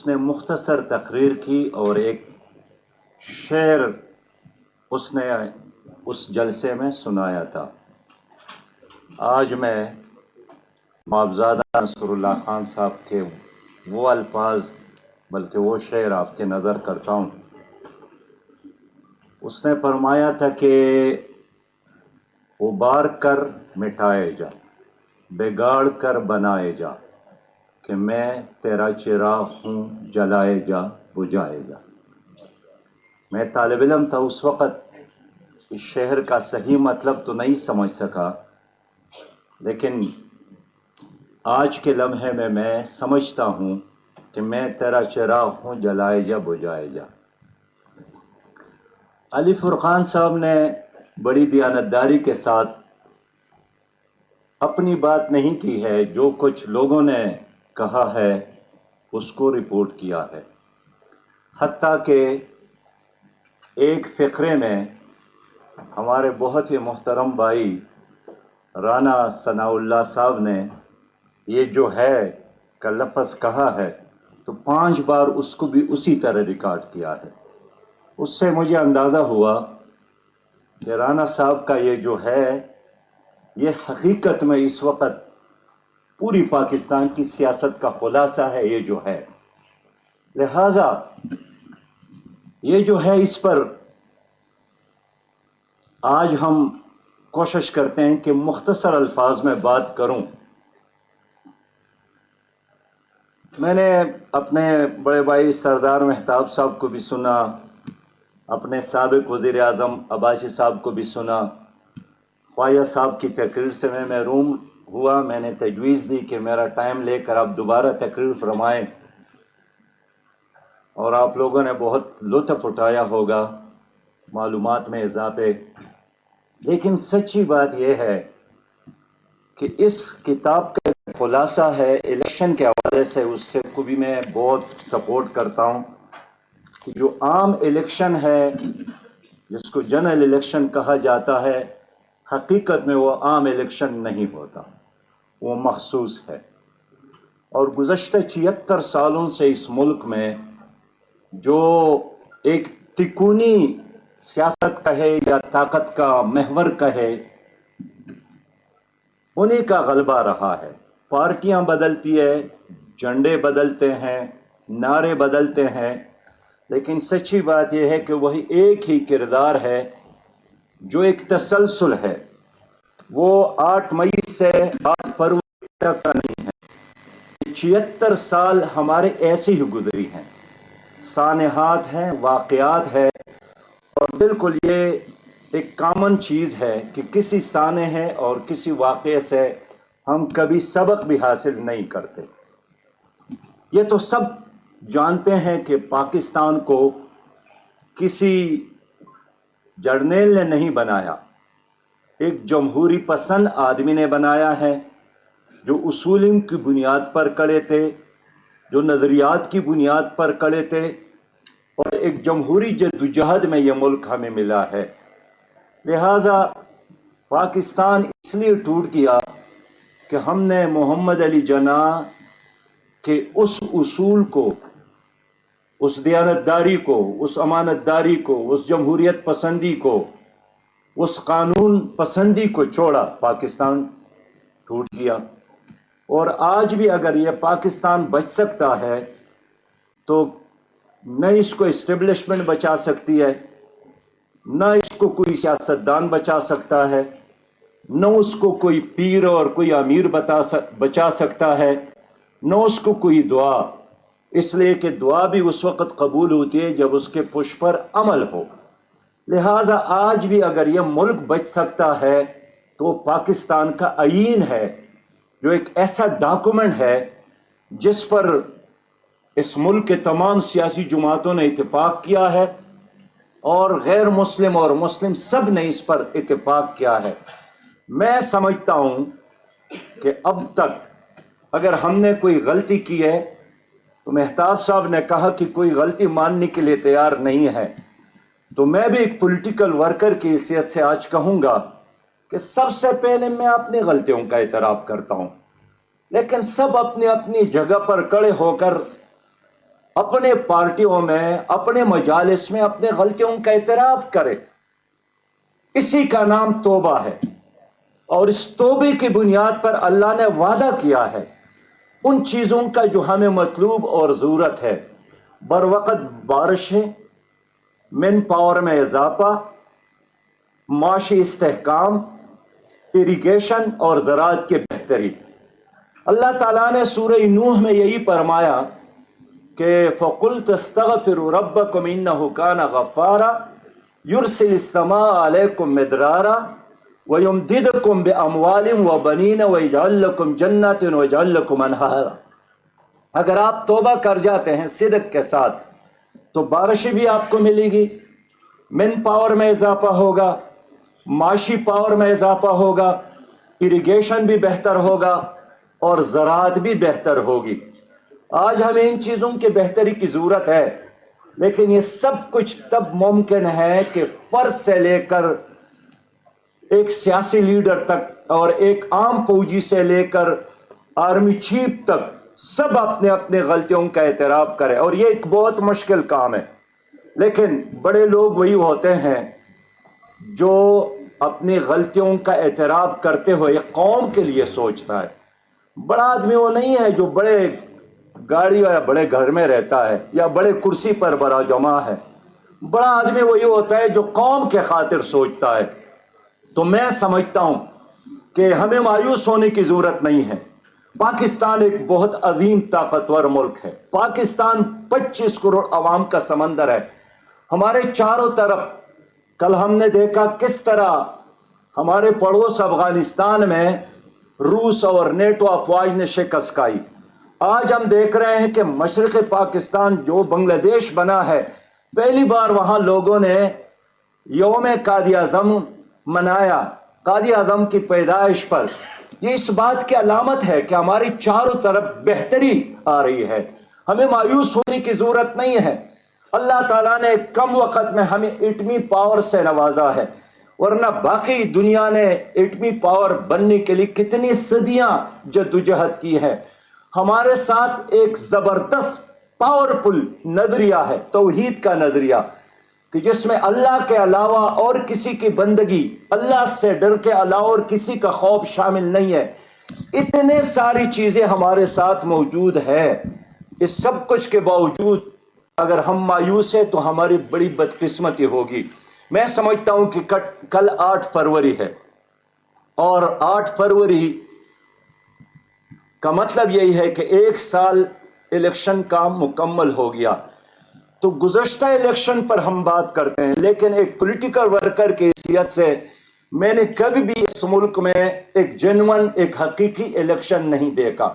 اس نے مختصر تقریر کی اور ایک شعر اس نے اس جلسے میں سنایا تھا۔ آج میں معابزادہ نصر اللہ خان صاحب کے وہ الفاظ بلکہ وہ شعر آپ کے نظر کرتا ہوں۔ اس نے فرمایا تھا کہ ابار کر مٹائے جا، بگاڑ کر بنائے جا، کہ میں تیرا چراغ ہوں جلائے جا بجھائے جا۔ میں طالب علم تھا اس وقت، اس شعر کا صحیح مطلب تو نہیں سمجھ سکا، لیکن آج کے لمحے میں سمجھتا ہوں کہ میں تیرا چراغ ہوں جلائے جا بجھائے جا۔ علی فرقان صاحب نے بڑی دیانتداری کے ساتھ اپنی بات نہیں کی ہے، جو کچھ لوگوں نے کہا ہے اس کو رپورٹ کیا ہے۔ حتیٰ کہ ایک فقرے میں ہمارے بہت ہی محترم بھائی رانا ثناء اللہ صاحب نے یہ جو ہے کا لفظ کہا ہے تو 5 بار اس کو بھی اسی طرح ریکارڈ کیا ہے۔ اس سے مجھے اندازہ ہوا کہ رانا صاحب کا یہ جو ہے یہ حقیقت میں اس وقت پوری پاکستان کی سیاست کا خلاصہ ہے یہ جو ہے۔ لہٰذا یہ جو ہے اس پر آج ہم کوشش کرتے ہیں کہ مختصر الفاظ میں بات کروں۔ میں نے اپنے بڑے بھائی سردار مہتاب صاحب کو بھی سنا، اپنے سابق وزیر اعظم عباسی صاحب کو بھی سنا۔ خواجہ صاحب کی تقریر سے میں محروم ہوا، میں نے تجویز دی کہ میرا ٹائم لے کر آپ دوبارہ تقریر فرمائیں، اور آپ لوگوں نے بہت لطف اٹھایا ہوگا معلومات میں اضافے۔ لیکن سچی بات یہ ہے کہ اس کتاب کا خلاصہ ہے الیکشن کے حوالے سے، اس سے کو بھی میں بہت سپورٹ کرتا ہوں کہ جو عام الیکشن ہے جس کو جنرل الیکشن کہا جاتا ہے، حقیقت میں وہ عام الیکشن نہیں ہوتا، وہ مخصوص ہے۔ اور گزشتہ 76 سالوں سے اس ملک میں جو ایک تکونی سیاست کہے یا طاقت کا محور کہے، انہی کا غلبہ رہا ہے۔ پارٹیاں بدلتی ہے، جھنڈے بدلتے ہیں، نعرے بدلتے ہیں، لیکن سچی بات یہ ہے کہ وہی ایک ہی کردار ہے جو ایک تسلسل ہے۔ وہ 8 مئی سے 8 فروری تک کا نہیں ہے، 76 سال ہمارے ایسے ہی گزری ہیں، سانحات ہیں، واقعات ہے، اور بالکل یہ ایک کامن چیز ہے کہ کسی سانحے اور کسی واقعے سے ہم کبھی سبق بھی حاصل نہیں کرتے۔ یہ تو سب جانتے ہیں کہ پاکستان کو کسی جرنیل نے نہیں بنایا، ایک جمہوری پسند آدمی نے بنایا ہے، جو اصولوں کی بنیاد پر کھڑے تھے، جو نظریات کی بنیاد پر کھڑے تھے، اور ایک جمہوری جدوجہد میں یہ ملک ہمیں ملا ہے۔ لہٰذا پاکستان اس لیے ٹوٹ گیا کہ ہم نے محمد علی جناح کے اس اصول کو، اس دیانتداری کو، اس امانت داری کو، اس جمہوریت پسندی کو، اس قانون پسندی کو چھوڑا، پاکستان ٹوٹ گیا۔ اور آج بھی اگر یہ پاکستان بچ سکتا ہے تو نہ اس کو اسٹیبلشمنٹ بچا سکتی ہے، نہ اس کو کوئی سیاستدان بچا سکتا ہے، نہ اس کو کوئی پیر اور کوئی امیر بچا سکتا ہے، نہ اس کو کوئی دعا، اس لیے کہ دعا بھی اس وقت قبول ہوتی ہے جب اس کے پش پر عمل ہو۔ لہٰذا آج بھی اگر یہ ملک بچ سکتا ہے تو پاکستان کا آئین ہے، جو ایک ایسا ڈاکومنٹ ہے جس پر اس ملک کے تمام سیاسی جماعتوں نے اتفاق کیا ہے، اور غیر مسلم اور مسلم سب نے اس پر اتفاق کیا ہے۔ میں سمجھتا ہوں کہ اب تک اگر ہم نے کوئی غلطی کی ہے تو مہتاب صاحب نے کہا کہ کوئی غلطی ماننے کے لیے تیار نہیں ہے، تو میں بھی ایک پولیٹیکل ورکر کی حیثیت سے آج کہوں گا کہ سب سے پہلے میں اپنی غلطیوں کا اعتراف کرتا ہوں، لیکن سب اپنی اپنی جگہ پر کھڑے ہو کر اپنے پارٹیوں میں، اپنے مجالس میں اپنے غلطیوں کا اعتراف کرے۔ اسی کا نام توبہ ہے، اور اس توبے کی بنیاد پر اللہ نے وعدہ کیا ہے ان چیزوں کا جو ہمیں مطلوب اور ضرورت ہے، بروقت بارشیں، مین پاور میں اضافہ، معاشی استحکام، اریگیشن اور زراعت کی بہتری۔ اللہ تعالیٰ نے سورہ نوح میں یہی فرمایا کہ فَقُلْتَ اسْتَغْفِرُوا رَبَّكُمْ إِنَّهُ كَانَ غَفَّارًا يُرْسِلِ السَّمَاءَ عَلَيْكُمْ مِدْرَارًا وَيُمْدِدْكُمْ بِأَمْوَالٍ وَبَنِينَ وَيَجْعَلْ لَكُمْ جَنَّاتٍ وَيَجْعَلْ لَكُمْ أَنْهَارًا۔ اگر آپ توبہ کر جاتے ہیں صدق کے ساتھ تو بارشیں بھی آپ کو ملے گی، مین پاور میں اضافہ ہوگا، معاشی پاور میں اضافہ ہوگا، اریگیشن بھی بہتر ہوگا اور زراعت بھی بہتر ہوگی۔ آج ہمیں ان چیزوں کی بہتری کی ضرورت ہے، لیکن یہ سب کچھ تب ممکن ہے کہ فرد سے لے کر ایک سیاسی لیڈر تک اور ایک عام فوجی سے لے کر آرمی چیف تک سب اپنے اپنے غلطیوں کا اعتراف کرے، اور یہ ایک بہت مشکل کام ہے۔ لیکن بڑے لوگ وہی ہوتے ہیں جو اپنی غلطیوں کا اعتراف کرتے ہوئے قوم کے لیے سوچتا ہے۔ بڑا آدمی وہ نہیں ہے جو بڑے گاڑی یا بڑے گھر میں رہتا ہے یا بڑے کرسی پر بڑا جمع ہے۔ بڑا آدمی وہی ہوتا ہے جو قوم کے خاطر سوچتا ہے۔ تو میں سمجھتا ہوں کہ ہمیں مایوس ہونے کی ضرورت نہیں ہے۔ پاکستان ایک بہت عظیم طاقتور ملک ہے۔ پاکستان 25 کروڑ عوام کا سمندر ہے۔ ہمارے چاروں طرف کل ہم نے دیکھا کس طرح ہمارے پڑوس افغانستان میں روس اور نیٹو افواج نے شکست کھائی۔ آج ہم دیکھ رہے ہیں کہ مشرق پاکستان جو بنگلہ دیش بنا ہے، پہلی بار وہاں لوگوں نے یوم قائد اعظم منایا، قائد اعظم کی پیدائش پر۔ یہ اس بات کی علامت ہے کہ ہماری چاروں طرف بہتری آ رہی ہے۔ ہمیں مایوس ہونے کی ضرورت نہیں ہے۔ اللہ تعالیٰ نے کم وقت میں ہمیں ایٹمی پاور سے نوازا ہے، ورنہ باقی دنیا نے ایٹمی پاور بننے کے لیے کتنی صدیاں جدوجہد کی ہے۔ ہمارے ساتھ ایک زبردست پاورفل نظریہ ہے، توحید کا نظریہ، کہ جس میں اللہ کے علاوہ اور کسی کی بندگی، اللہ سے ڈر کے علاوہ اور کسی کا خوف شامل نہیں ہے۔ اتنے ساری چیزیں ہمارے ساتھ موجود ہے۔ اس سب کچھ کے باوجود اگر ہم مایوس ہیں تو ہماری بڑی بدقسمتی ہوگی۔ میں سمجھتا ہوں کہ کل 8 فروری ہے، اور 8 فروری کا مطلب یہی ہے کہ 1 سال الیکشن کا مکمل ہو گیا۔ تو گزشتہ الیکشن پر ہم بات کرتے ہیں، لیکن ایک پولیٹیکل ورکر کی حیثیت سے میں نے کبھی بھی اس ملک میں ایک جنون، ایک حقیقی الیکشن نہیں دیکھا۔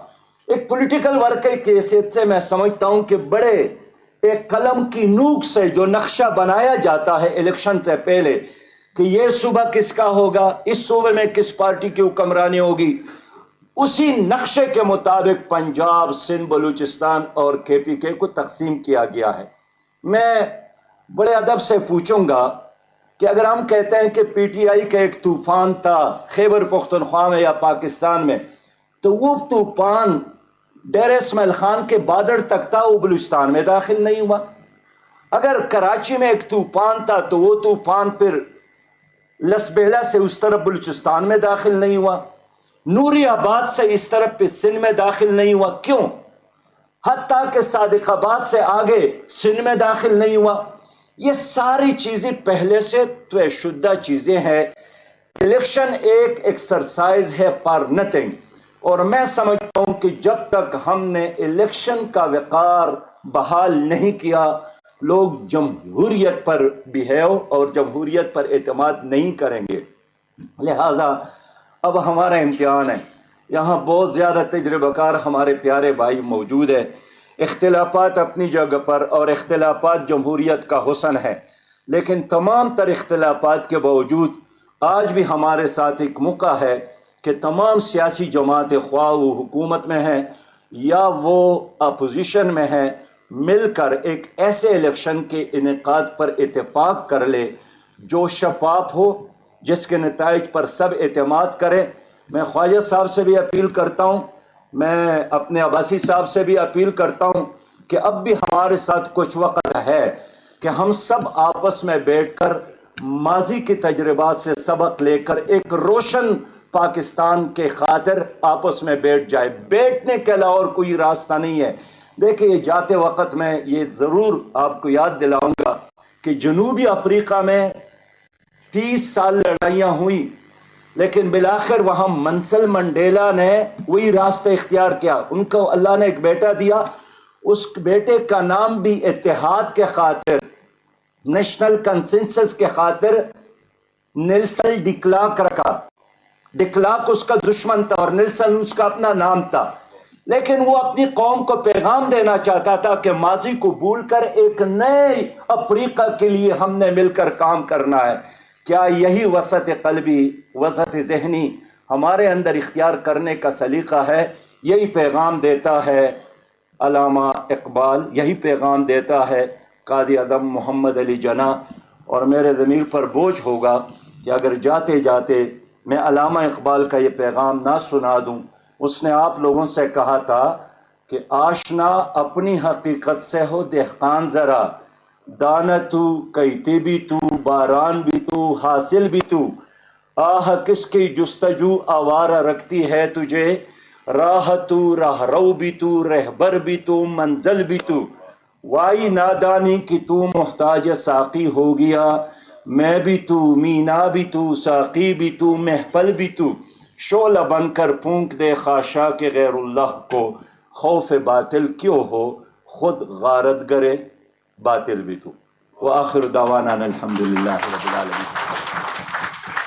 ایک پولیٹیکل ورکر کی حیثیت سے میں سمجھتا ہوں کہ بڑے ایک قلم کی نوک سے جو نقشہ بنایا جاتا ہے الیکشن سے پہلے کہ یہ صوبہ کس کا ہوگا، اس صوبے میں کس پارٹی کی حکمرانی ہوگی، اسی نقشے کے مطابق پنجاب، سندھ، بلوچستان اور KPK کو تقسیم کیا گیا ہے۔ میں بڑے ادب سے پوچھوں گا کہ اگر ہم کہتے ہیں کہ PTI کا ایک طوفان تھا خیبر پختونخوا میں یا پاکستان میں، تو وہ طوفان ڈیر اسماعیل خان کے بادر تک تھا، وہ بلوچستان میں داخل نہیں ہوا۔ اگر کراچی میں ایک طوفان تھا تو وہ طوفان پھر لسبیلا سے اس طرف بلوچستان میں داخل نہیں ہوا، نوری آباد سے اس طرف پہ سندھ میں داخل نہیں ہوا۔ کیوں؟ حتیٰ کہ صادق آباد سے آگے سندھ میں داخل نہیں ہوا۔ یہ ساری چیزیں پہلے سے طے شدہ چیزیں ہیں۔ الیکشن ایک ایکسرسائز ہے فار نتھنگ، اور میں سمجھتا ہوں کہ جب تک ہم نے الیکشن کا وقار بحال نہیں کیا، لوگ جمہوریت پر بیہیو اور جمہوریت پر اعتماد نہیں کریں گے۔ لہٰذا اب ہمارا امتحان ہے۔ یہاں بہت زیادہ تجربہ کار ہمارے پیارے بھائی موجود ہیں۔ اختلافات اپنی جگہ پر، اور اختلافات جمہوریت کا حسن ہے، لیکن تمام تر اختلافات کے باوجود آج بھی ہمارے ساتھ ایک موقع ہے کہ تمام سیاسی جماعتیں، خواہ وہ حکومت میں ہیں یا وہ اپوزیشن میں ہیں، مل کر ایک ایسے الیکشن کے انعقاد پر اتفاق کر لے جو شفاف ہو، جس کے نتائج پر سب اعتماد کریں۔ میں خواجہ صاحب سے بھی اپیل کرتا ہوں، میں اپنے عباسی صاحب سے بھی اپیل کرتا ہوں کہ اب بھی ہمارے ساتھ کچھ وقت ہے کہ ہم سب آپس میں بیٹھ کر ماضی کی تجربات سے سبق لے کر ایک روشن پاکستان کے خاطر آپس میں بیٹھ جائے. بیٹھنے کے علاوہ اور کوئی راستہ نہیں ہے. دیکھیں یہ جاتے وقت میں یہ ضرور آپ کو یاد دلاؤں گا کہ جنوبی افریقہ میں 30 سال لڑائیاں ہوئی، لیکن بالآخر وہاں منسل منڈیلا نے وہی راستہ اختیار کیا. ان کو اللہ نے ایک بیٹا دیا، اس بیٹے کا نام بھی اتحاد کے خاطر، نیشنل کنسنسس کے خاطر نیلسن ڈی کلارک رکھا. ڈی کلارک اس کا دشمن تھا اور نیلسن اس کا اپنا نام تھا، لیکن وہ اپنی قوم کو پیغام دینا چاہتا تھا کہ ماضی کو بھول کر ایک نئے افریقہ کے لیے ہم نے مل کر کام کرنا ہے. کیا یہی وسعت قلبی، وسعت ذہنی ہمارے اندر اختیار کرنے کا سلیقہ ہے؟ یہی پیغام دیتا ہے علامہ اقبال، یہی پیغام دیتا ہے قائد اعظم محمد علی جناح. اور میرے ضمیر پر بوجھ ہوگا کہ اگر جاتے جاتے میں علامہ اقبال کا یہ پیغام نہ سنا دوں. اس نے آپ لوگوں سے کہا تھا کہ آشنا اپنی حقیقت سے ہو دہقان ذرا، دانہ تو کیتی بھی تو، باران بھی تو، حاصل بھی تو، آہ کس کی جستجو آوارہ رکھتی ہے تجھے، راہ تو راہ رو بھی تو، رہبر بھی تو، منزل بھی تو، وائی نادانی کی تو محتاج ساقی ہو گیا، میں بھی تو، مینا بھی تو، ساقی بھی تو، محفل بھی تو، شعلہ بن کر پھونک دے خاشاک غیر اللہ کو، خوف باطل کیوں ہو خود غارت گرے باطل بھی تو. وآخر دعوانا الحمدللہ رب العالمین.